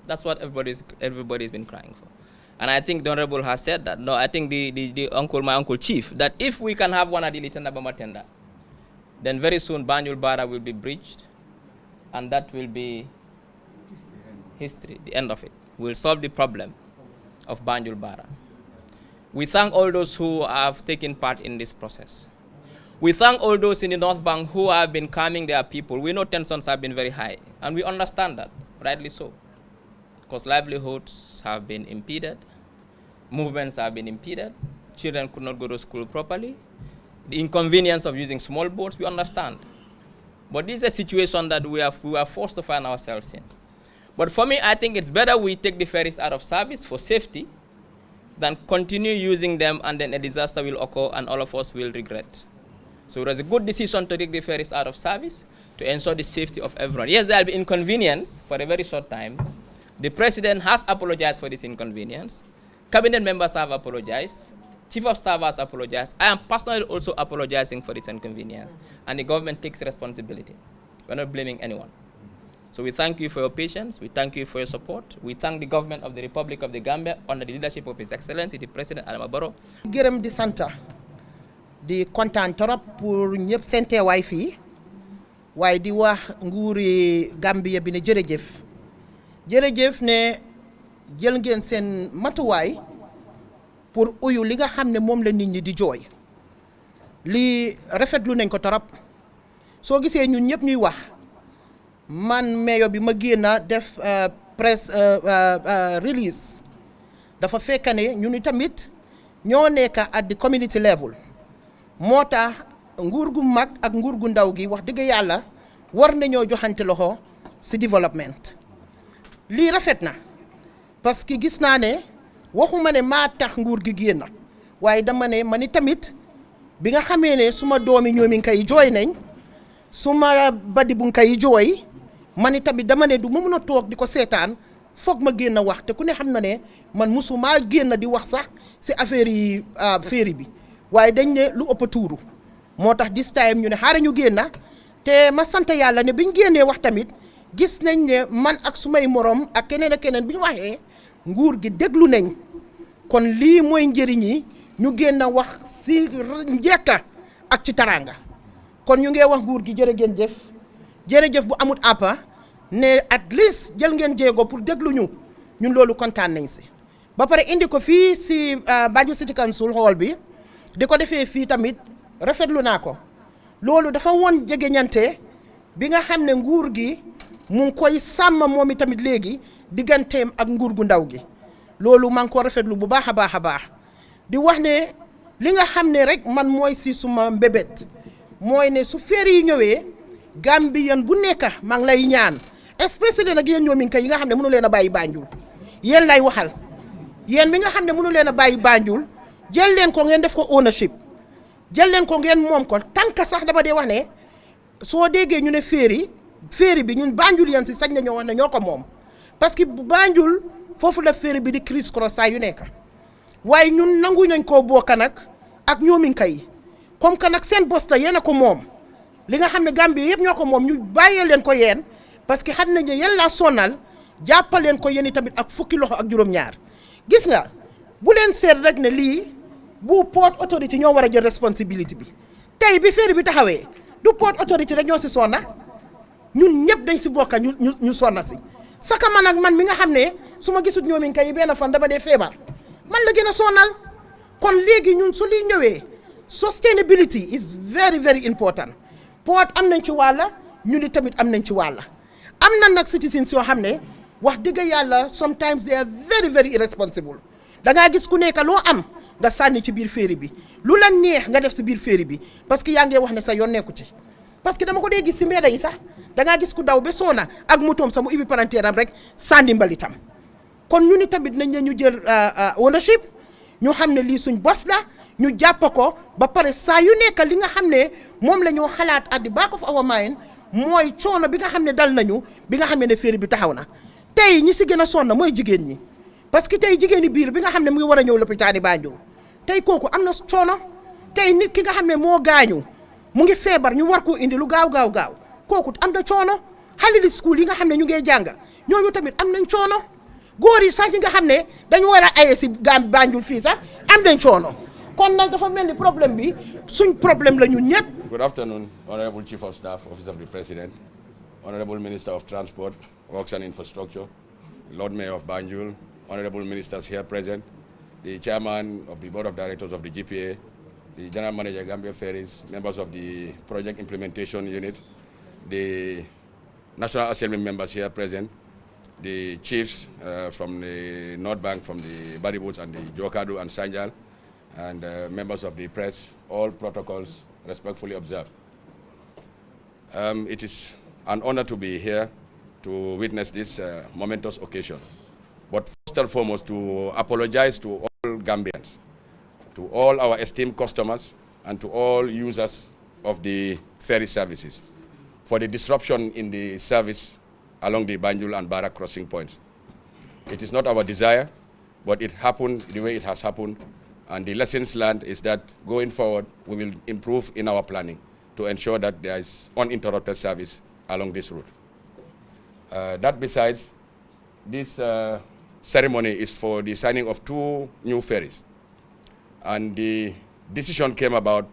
That's what everybody's been crying for. And I think the Honorable has said that. No, I think my uncle Chief, that if we can have one Adili Tenda Bamatenda, then very soon Banjul Bara will be breached, and that will be history, the end of it. We'll solve the problem of Banjul Bara. We thank all those who have taken part in this process. We thank all those in the North Bank who have been calming their people. We know tensions have been very high, and we understand that, rightly so, because livelihoods have been impeded, movements have been impeded, children could not go to school properly, the inconvenience of using small boats, we understand. But this is a situation that we are forced to find ourselves in. But for me, I think it's better we take the ferries out of service for safety than continue using them and then a disaster will occur and all of us will regret. So it was a good decision to take the ferries out of service to ensure the safety of everyone. Yes, there will be inconvenience for a very short time. The President has apologized for this inconvenience. Cabinet members have apologized. Chief of Staff has apologized. I am personally also apologizing for this inconvenience. And the government takes responsibility. We're not blaming anyone. So we thank you for your patience. We thank you for your support. We thank the government of the Republic of the Gambia under the leadership of His Excellency, the President Adama Barrow. Gërëm di santa di kontaan trop pour ñëpp seen teewaay fii waaye di wax nguuri Gambia bi ne jërëjëf jërëjëf ne jël ngeen seen matuwaay pour uyu li nga xam ne moom la nit ñi di jooy lii rafetlu nañ ko trop soo gisee ñun ñëpp ñuy wax man meyo bi ma génn def press release dafa fekk ne ñun tamit ñoo nekk at the community level moo tax nguur gu mag ak nguur gu ndaw gi wax dëgg yàlla war nañoo joxante loxo ci développement lii rafet na parce que gis naa ne waxuma ne maa tax nguur gi génn waaye dama ne man tamit bi nga xamee ne suma doomi ñoomi kay jooy nañ suma badi bu kay jooy man tamit dama ne du ma mën a toog di ko seetaan foog ma génn wax te ku ne xam na ne man musuma génn di wax sax ci affaire yi ferry bi waaye dañ ne lu ëpp tuuru moo tax this time ñu ne xaaral ñu génn te ma sant yàlla ne biñ génnee wax tamit gis nañ ne man ak sumay morom ak keneen bi ñu waxee nguur gi déglu nañ kon lii mooy njëriñ yi ñu génn wax ci njekka ak ci taranga kon ñu ngi wax nguur gi jërëjëf bu amut àppa ne at least jël ngeen jéego pour déglu ñun loolu kontaan nañ ci ba pare indi ko fii ci Banjul City Council Hall bi di ko defee fii tamit rafetlu naa ko loolu dafa woon jegeñante bi nga xam ne nguur gi mu ngi koy sàmm moom tamit léegi digganteem ak nguur gu ndaw gi loolu maa ngi ko rafetlu bu baax a baax di wax ne li nga xam ne rek man mooy ci suma mbébét mooy ne su feer yi ñëwee Gambien bu nekk maa ngi lay ñaan especially nag yéen ñoomin kay yi nga xam ne mënu leen a bàyyi Banjul yéen lay waxal yéen mi nga xam ne mënu leen a bàyyi Banjul jël leen ko ngeen def ko ownership jël leen ko ngeen moom ko tànk sax dama dee wax ne soo déggee ñu ne ferry bi ñun Banjul yéen si sañ na ñoo wax ne ñoo ko moom parce que Banjul foofu la ferry bi di criss cross saa yu nekk waaye ñun nangu nañ koo bokk nag ak ñoomin kay comme que nag seen bos la yéen a ko moom li nga xam ne Gambie yëpp ñoo ko moom ñu bàyyee leen ko yéen parce que xam nañ ne yéen laa sonal jàppaleen ko yéen tamit ak fukki loxo ak juróom-ñaar gis nga bu leen seet rek ne lii bu port authority ñoo war a jël responsibility bi tey bi ferry bi taxawee du port authority rek ñoo si sonna ñun ñëpp dañ si bokka ñu sonna si saka man ak man mi nga xam ne su ma gisut ñoomin kay benn fan dama dee feebar man la gën a sonal kon léegi ñun su liy ñëwee sustainability is very very important port am nañ ci wàlla ñu ni tamit am nañ ci wàlla am na nag citizens yoo xam ne wax dëgg yàlla sometimes they are very very irresponsible da ngaa gis ku nekk loo am nga sànni ci biir ferry bi lu la neex nga def ci biir ferry bi parce que yaa ngi wax ne sa yoon nekku ci parce que dama ko dee gis ci mbedda yi sax da ngaa gis ku daw ba soona ak motoom sa mu ibi palanteer am rek sànni mbalitam kon ñu ni tamit nañ ñu jël ownership ñu xam ne lii suñ bos la ñu jàpp ko ba pare saa yu nekk li nga xam ne moom la ñoo xalaat at the back of our mind mooy coono bi nga xam ne dal nañu bi nga xam ne ferry bi taxaw na tey ñi si gën a sonn mooy jigéen ñi parce que tey jigéeni biir bi nga xam ne mu ngi war a ñëw lopitaani Banjul tey kooku am na coono tey nit ki nga xam ne moo gaañu mu ngi feebar ñu war koo indi lu gaaw kooku am na coono xale li school yi nga xam ne ñu ngey jàng ñooñu tamit am nañ coono góor yi sax ñi nga xam ne dañu war a aye si Banjul fii sax am nañ coono kon nag dafa mel ni problème bi suñ problème la ñun ñëpp. Good afternoon, Honorable Chief of Staff, Office of the President, Honorable Minister of Transport, Works and Infrastructure, Lord Mayor of Banjul, Honorable Ministers here present, the Chairman of the Board of Directors of the GPA, the General Manager Gambia Ferries, members of the Project Implementation Unit, the National Assembly members here present, the chiefs from the North Bank, from the Bariboots and the Jokadu and Sanjal, and members of the press, all protocols respectfully observed. It is an honor to be here to witness this momentous occasion. But first and foremost, to apologize to all Gambians, to all our esteemed customers, and to all users of the ferry services for the disruption in the service along the Banjul and Bara crossing points. It is not our desire, but it happened the way it has happened, and the lessons learned is that going forward, we will improve in our planning to ensure that there is uninterrupted service along this route. That besides, this ceremony is for the signing of 2 new ferries. And the decision came about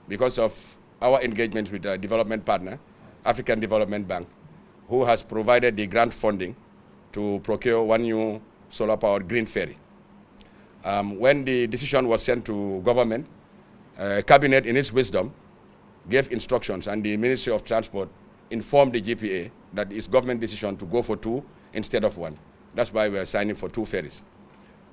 because of our engagement with a development partner, African Development Bank, who has provided the grant funding to procure 1 new solar-powered green ferry. When the decision was sent to government, Cabinet in its wisdom gave instructions, and the Ministry of Transport informed the GPA that it's government decision to go for 2 instead of 1. That's why we are signing for 2 ferries.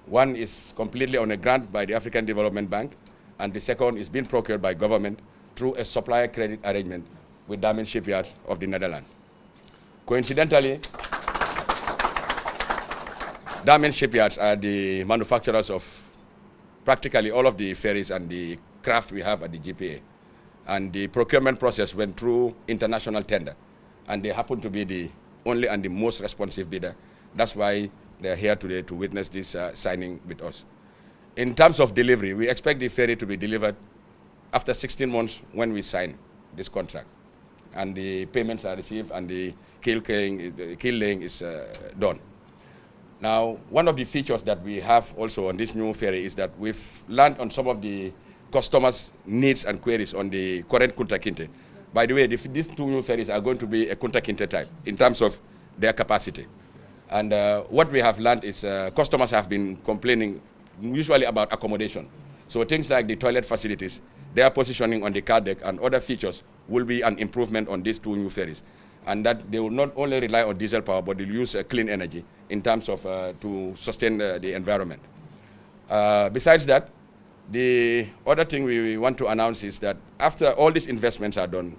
1 is completely on a grant by the African Development Bank, and the second is being procured by government through a supplier credit arrangement with Damen Shipyard of the Netherlands. Coincidentally, Damen Shipyards are the manufacturers of practically all of the ferries and the craft we have at the GPA. And the procurement process went through international tender, and they happen to be the only and the most responsive bidder. That's why they're here today to witness this signing with us. In terms of delivery, we expect the ferry to be delivered after 16 months when we sign this contract. And the payments are received and the keel laying is done. Now, one of the features that we have also on this new ferry is that we've learned on some of the customers' needs and queries on the current Kunta Kinte. By the way, these 2 new ferries are going to be a Kunta Kinte type in terms of their capacity. And what we have learned is customers have been complaining usually about accommodation. So things like the toilet facilities, their positioning on the car deck and other features will be an improvement on these 2 new ferries. And that they will not only rely on diesel power, but they'll use clean energy in terms of to sustain the environment. Besides that, the other thing we want to announce is that after all these investments are done,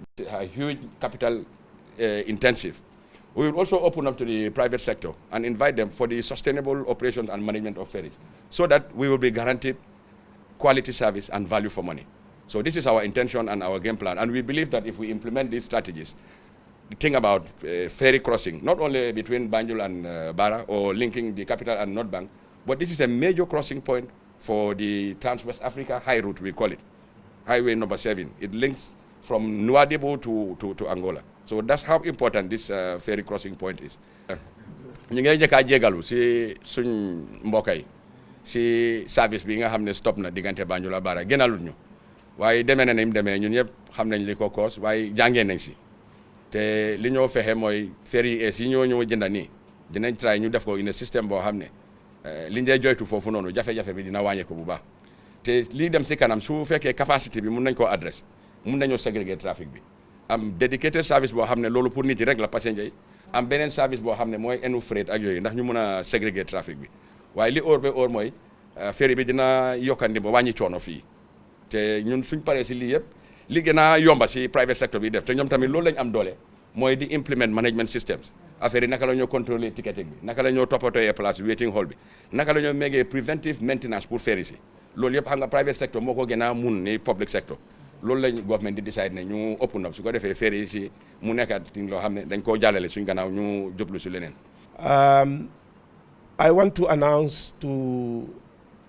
huge capital intensive, we will also open up to the private sector and invite them for the sustainable operations and management of ferries, so that we will be guaranteed quality service and value for money. So this is our intention and our game plan, and we believe that if we implement these strategies, the thing about ferry crossing, not only between Banjul and Bara or linking the capital and North Bank, but this is a major crossing point for the Trans-West Africa High Route, we call it, Highway number 7. It links from Nouadhibou to Angola. So that's how important this ferry crossing point is. ñu ngi njëkk a jégalu si suñ mbokk yi si service bi nga xam ne stop na diggante Banjul ak Bara gënalut ñu waaye demee na ni mu demee ñun ñëpp xam nañ li ko cause waaye jàngee nañ si te li ñoo fexe mooy ferry yi si ñoo jënda nii dinañ try ñu def ko une système boo xam ne li ñu joytu foofu noonu jafe-jafe bi dina wàññeeku bu baax te lii dem si kanam su fekkee capacité bi mun nañ koo adresse mun nañoo ségréguer trafic bi am dedicated service boo xam ne loolu pour nit yi rek la passenger yi am beneen service boo xam ne mooy enu freight ak yooyu ndax ñu mun a ségréguer trafic bi waaye li óor ba óor mooy ferry bi dina yokkandi ba wàññi coono fii te ñun suñ paree si lii yëpp li gën a yomba si private sector bi def te ñoom tamit loolu lañ am doole mooy di implement management systems affaire yi naka la ñoo contrôler ticketing bi naka la ñoo toppatooyee place waiting hall bi naka la ñoo méngee preventive maintenance pour ferry si loolu yëpp xam nga private sector moo ko gën a mun ni public sector loolu lañ government di decide ne ñu open up su ko defee ferry si mu nekkaat loo xam ne dañ koo jàllale suñ gannaaw ñu jublu si leneen. I want to announce to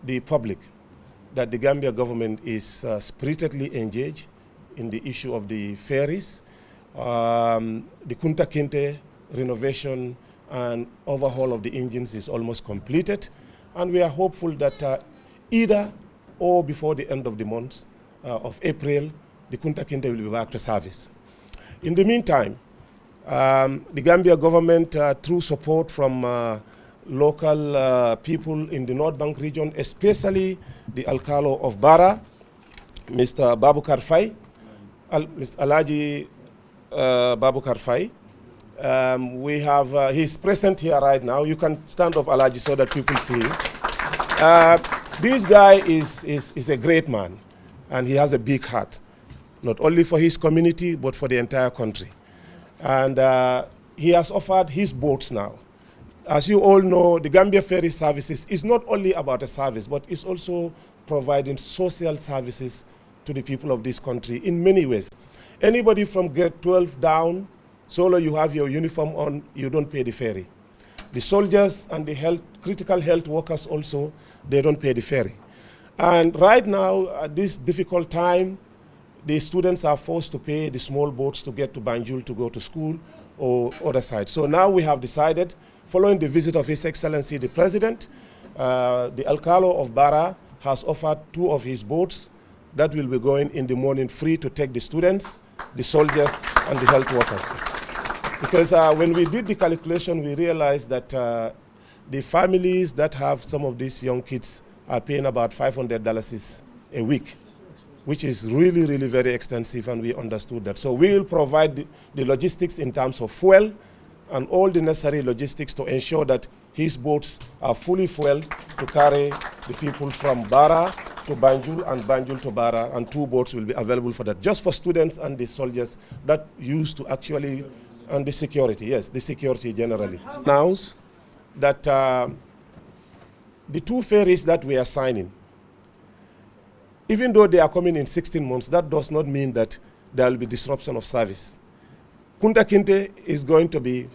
the public that the Gambia government is spiritedly engaged in the issue of the ferries. The Kunta Kinte renovation and overhaul of the engines is almost completed. And we are hopeful that either or before the end of the month of April, the Kunta Kinte will be back to service. In the meantime, the Gambia government, through support from local people in the North Bank region, especially the Alcalo of Bara, Mr. Babukar Fai, Mr. Alaji Babukar Fai. We have, he's present here right now. You can stand up, Alaji, so that people see him. This guy is a great man, and he has a big heart, not only for his community, but for the entire country. And he has offered his boats now. As you all know, the Gambia Ferry Services is not only about a service, but it's also providing social services to the people of this country in many ways. Anybody from grade 12 down, so long you have your uniform on, you don't pay the ferry. The soldiers and the critical health workers also, they don't pay the ferry. And right now, at this difficult time, the students are forced to pay the small boats to get to Banjul to go to school or other side. So now we have decided, following the visit of His Excellency the President, the Alcalo of Bara has offered 2 of his boats that will be going in the morning free to take the students, the soldiers, and the health workers. Because when we did the calculation, we realized that the families that have some of these young kids are paying about $500 a week, which is really, really very expensive, and we understood that. So we will provide the logistics in terms of fuel and all the necessary logistics to ensure that his boats are fully fueled to carry the people from Bara to Banjul and Banjul to Bara, and 2 boats will be available for that, just for students and the soldiers that used to actually, and the security, yes, the security generally. Announce that the 2 ferries that we are signing, even though they are coming in 16 months, that does not mean that there will be disruption of service. Kunta Kinte is going to be,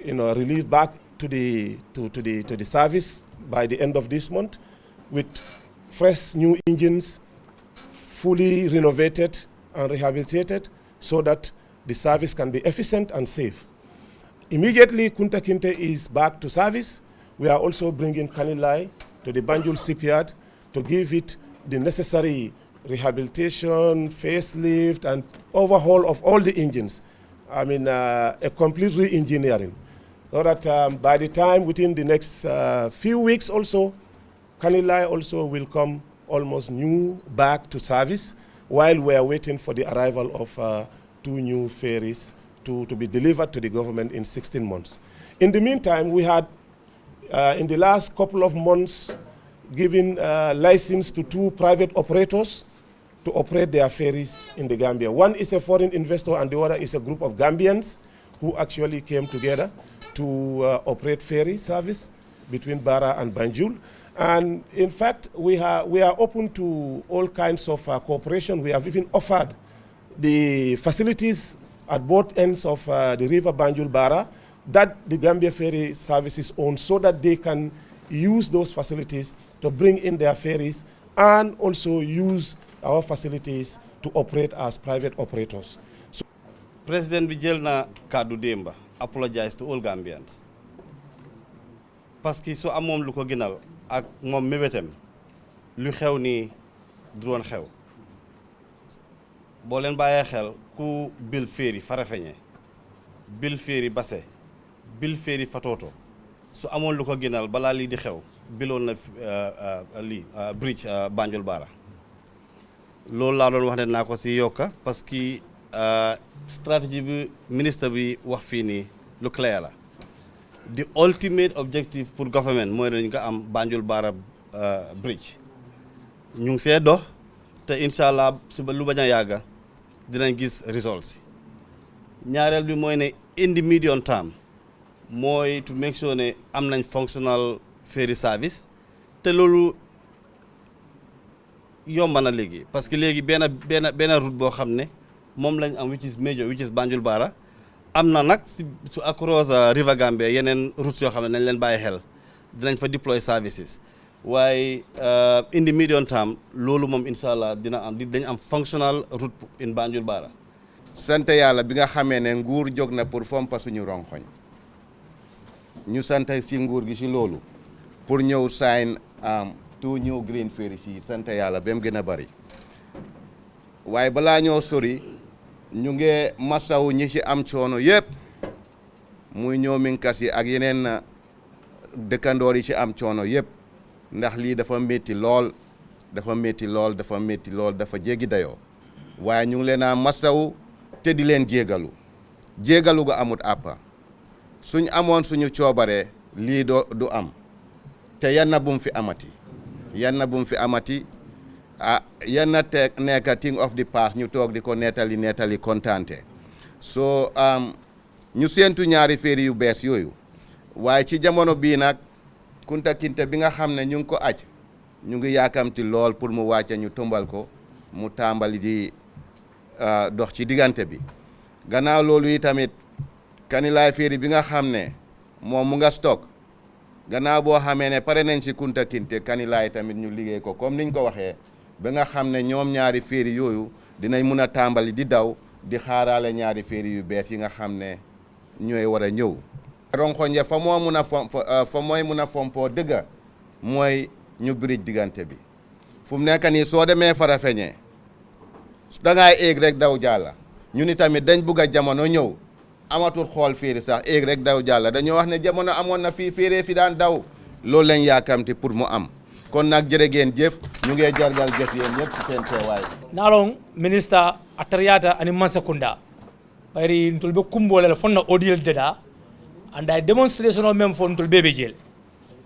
relieved back to the service by the end of this month with fresh new engines, fully renovated and rehabilitated, so that the service can be efficient and safe. Immediately, Kunta Kinte is back to service. We are also bringing Kanilai to the Banjul shipyard to give it the necessary rehabilitation, facelift, and overhaul of all the engines. I mean, a complete re-engineering. So that by the time, within the next few weeks also, Kanilai also will come almost new back to service, while we are waiting for the arrival of 2 new ferries to be delivered to the government in 16 months. In the meantime, we had, in the last couple of months, given license to 2 private operators to operate their ferries in the Gambia. One is a foreign investor, and the other is a group of Gambians who actually came together to operate ferry service between Bara and Banjul. And in fact, we are open to all kinds of cooperation. We have even offered the facilities at both ends of the river Banjul Bara that the Gambia Ferry Services own, so that they can use those facilities to bring in their ferries and also use our facilities to operate as private operators. So, President Bijelna Kadu Demba apologize to all Gambians. Parce que so amom lu ko ginal ak mom mebetem lu xew ni drone xew. Bo len baye xel ku bil ferry farafeñe bil ferry basse bil ferry fatoto so amon lu ko ginal bala li di xew bilon na bridge Banjul Bara. Loolu laa doon wax ne naa ko si yokka parce que stratégie bi ministre bi wax fii nii lu clair la. The ultimate objective pour government mooy dañu ko am Banjul Bara bridge ñu ngi see dox te incha allah si ba lu bañ a yàgga dinañ gis results yi. Ñaareel bi mooy ne in the medium term mooy to make sure ne am nañ functional ferry service te loolu yomba na léegi parce que léegi benn route boo xam ne moom lañ am which is major which is Banjul Bara am na nag su across River Gambia yeneen routes yoo xam ne nañ leen bàyyi xel dinañ fa deploy services waaye in the medium term loolu moom incha allah dañ am functional route in Banjul Bara. sant yàlla bi nga xamee ne nguur jóg na pour fompa suñu ronxoñ ñu sant si nguur gi si loolu pour ñëw sign two new green ferries yi sant yàlla ba mu gën a bari waaye balaa ñoo sori ñu ngi masawu ñi ci am coono yëpp muy ñoominkas yi ak yeneen dëkkandoor yi ci am coono yëpp ndax lii dafa métti lool dafa métti lool dafa métti lool dafa jéggi dayoo waaye ñu ngi leen a masawu te di leen jégalu ga amut àppa suñ amoon suñu coobaree lii du am te yanna bu mu fi amati yanna bu mu fi amati yanna te nekk thing of the past ñu toog di ko nettali kontaante so ñu séentu ñaari féeri yu bees yooyu waaye ci jamono bii nag Kunta Kinte bi nga xam ne ñu ngi ko aj ñu ngi yaakamti lool pour mu wàcce ñu tumbal ko mu tàmbali di dox ci diggante bi gannaaw loolu yi tamit Kanilaay féeri bi nga xam ne moom mu nga stock gannaaw boo xamee ne pare nañ si Kunta Kinte Kanilaay tamit ñu liggéey ko comme niñ ko waxee ba nga xam ne ñoom ñaari féeri yooyu dinañ mun a tàmbali di daw di xaaraale ñaari féeri yu bees yi nga xam ne ñooy war a ñëw ronkoñe fa mooy mun a fompoo dëgga mooy ñu bridge diggante bi fu mu nekk nii soo demee Farafeñe dangay éeg rek daw jàlla ñu ni tamit dañ bugg a jamono ñëw amatul xool féeri sax éeg rek daw jàlla dañoo wax ne jamono amoon na fii féeree fi daan daw loolu lañ yaakamti pour mu am kon nag jërë ngeen jëf ñu ngee jargal jëf yéen ñëpp ci seen teewaay naalon ministre atariyata ani mansakunda bayri ntol be kumbole la fonna audiel deda anda demonstration o même fon ntol bebe jel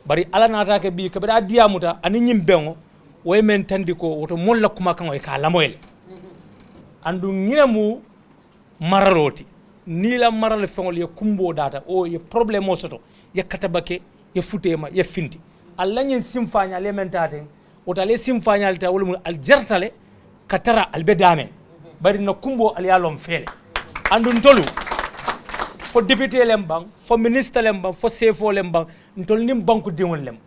bari ala nata ke bi kabada diamuta ani nyim bengo way men tandi ko woto mon la kuma kan way ka lamoyel andu nginamu mararoti ni la maral fengol ye kumbo data o ye problème o soto ye katabake ye futema ye finti alla nyin simfanya le mentate wota le simfanya ta wala al jartale katara albe dame bari na kumbo al yalom fele andu ntolu fo député lem bang fo ministre lem bang fo CFO lem bang ntol nim banku dingol lem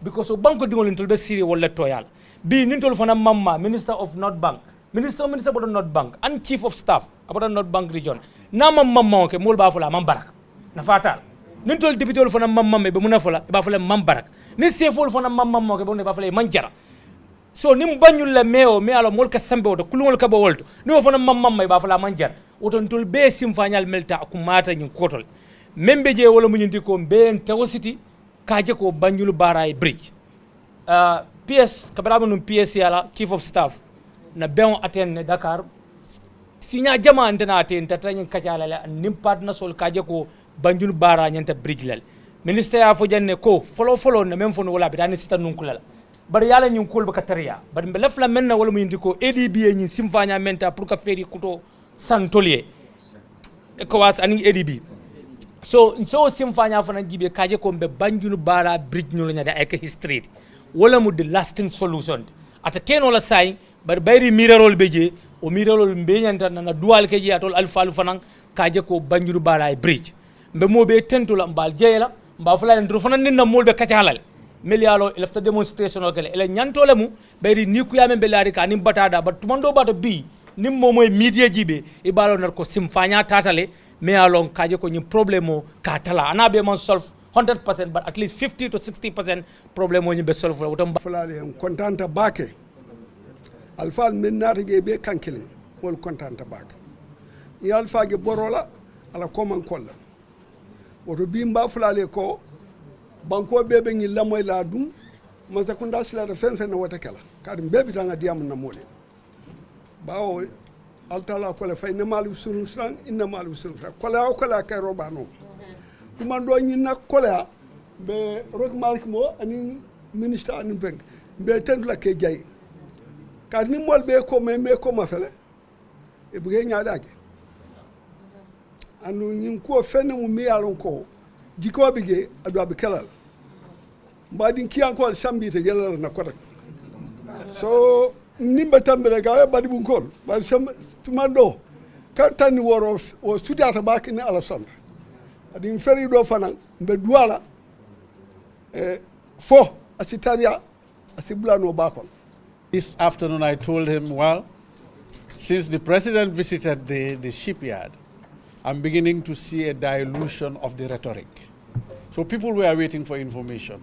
because o banku dingol ntol be siri wala toyal bi ntol fana mamma minister of North Bank minister about North Bank and chief of staff about North Bank region na mamma ke mol ba fula mam barak na fatal ntol député fana mamma be muna fula ba fula mam barak ni CFO fana mamma ke bonde ba fula man jara so nim Banjul la meo me alo mol ka sambe oto kulungol ka ba wolto ni fana mamma ba fula man jara oton tol be simfanyal melta akumata nyin kotol membe je wala munyinti ko ben tawsiti kaje ko Banjul Baray bridge PS kabara num PS yala chief of staff na ben aten Dakar sinya jama antena aten tatanyin kacala la nim partner sol kaje ko Banjul Bara nyanta bridge lal ministre ya fo janne ko follow na men fon wala bi dani sita nun kulala bar yala nyin kul ba katariya bar be lafla menna wala munyinti ko ADB nyin simfanya menta pour ka feri kuto santolier ECOWAS ani ADB so simfanya fana jibe kaje ko be Banjul Bara bridge nyolo nyada ek history wala mu the lasting solution ata ken wala say bar bayri mirarol beje o mirarol be nyanta na dual ke je atol alfalu fanan kaje ko Banjul Bara bridge be mo be tentula mbal jeyla mba fula ndro fanan ninna molbe kacalal melialo ilafta demonstration o kele ele nyantole mu bayri ni ku yame be lari ka nim batada bat tumando bata bi nim momoy media jibe e balo nar ko simfanya tatale me alon kaje ko nyim problème o ka tala ana be man solve 100% but at least 50 to 60% problème o nyimbe solve wotam fulale en contenta bake alfal min natige be kankelen wol contenta bake ni alfaage borola ala ko man kolla woto bimba fulale ko banko bebe ngi lamoy la dum masa kunda sila da fen fen wata kala kadim bebe tanga diam na mole bawo altala ko le fay na malu sunu san inna malu sunu ko la kay robano tuma do nyi nak ko la be rok malik mo ani ministre ani beng be ten la ke jay ka ni mol be ko me ko ma fele e bu ge nyaada ke anu nyi ko fen mu mi yalon ko jiko bige adu abi kelal mbadi kiyan ko sambi te gelal na kotak so nimba tambere ga badi bun kol ba sam tumando ka tani woro o sudata baki ni ala sanda adi feri do fanan be duala fo asitaria asiblano bakon. This afternoon I told him, well, since the president visited the shipyard, I'm beginning to see a dilution of the rhetoric. So people were waiting for information.